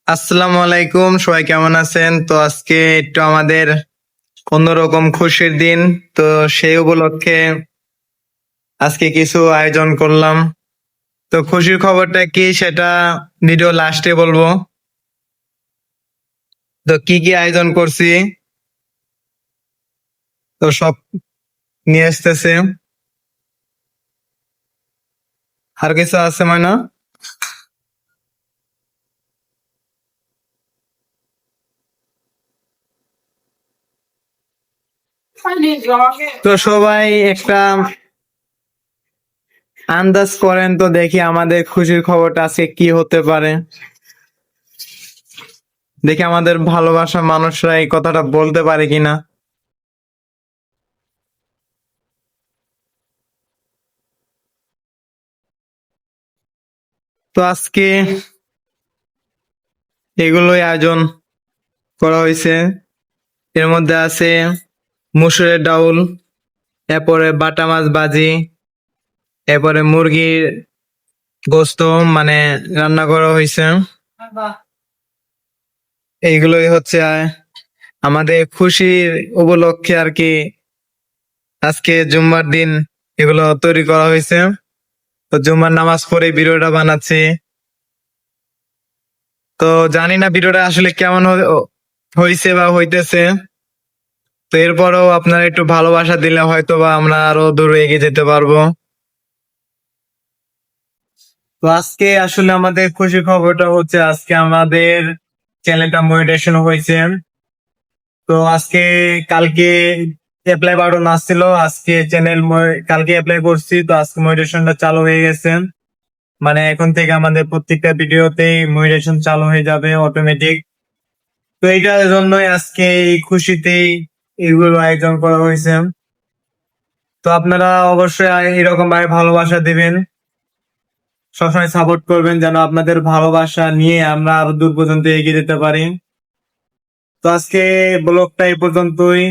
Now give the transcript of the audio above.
আসসালামু আলাইকুম, সবাই কেমন আছেন? তো আজকে একটু আমাদের অন্যরকম খুশির দিন। তো সেই উপলক্ষে আজকে কিছু আয়োজন করলাম। তো খুশির খবরটা কি সেটা ভিডিও লাস্টে বলবো। তো কি কি আয়োজন করছি তো সব নিয়ে আসতেছে। আর কিছু আছে মানে? তো সবাই একটা আন্দাজ করেন তো দেখি আমাদের খুশির খবরটা আজকে কি হতে পারে। দেখি আমাদের ভালোবাসা মানুষরা এই কথাটা বলতে পারে কিনা। তো আজকে এগুলোই আয়োজন করা হয়েছে। এর মধ্যে আছে মুসুরের ডাউল, এরপরে বাটা মাছ ভাজি, এরপরে মুরগির গোস্ত মানে রান্না করা হয়েছে। এইগুলোই হচ্ছে আমাদের খুশির উপলক্ষে আর কি আজকে জুম্মার দিন এগুলো তৈরি করা হয়েছে। তো জুম্মার নামাজ পড়ে ভিডিওটা বানাচ্ছি। তো জানি না ভিডিওটা আসলে কেমন হয়েছে বা হইতেছে। তো এরপরেও আপনারা একটু ভালোবাসা দিলে হয়তো বা আমরা আরো দূরে এগিয়ে যেতে পারবো। তো আজকে আসলে আমাদের খুশি খবরটা হচ্ছে আজকে আমাদের চ্যানেলটা মনিটাইজেশন হয়েছে। তো আজকে কালকে অ্যাপ্লাই বাটন আসছিল, আজকে কালকে অ্যাপ্লাই করছি, তো আজকে মনিটাইজেশনটা চালু হয়ে গেছে। মানে এখন থেকে আমাদের প্রত্যেকটা ভিডিওতেই মনিটাইজেশন চালু হয়ে যাবে অটোমেটিক। তো এইটার জন্যই আজকে এই খুশিতেই এগুলো আয়োজন করা হয়েছে। তো আপনারা অবশ্যই এরকম ভাবে ভালোবাসা দিবেন, সবসময় সাপোর্ট করবেন যেন আপনাদের ভালোবাসা নিয়ে আমরা আরো দূর পর্যন্ত এগিয়ে যেতে পারি। তো আজকে ব্লগটা এই পর্যন্তই।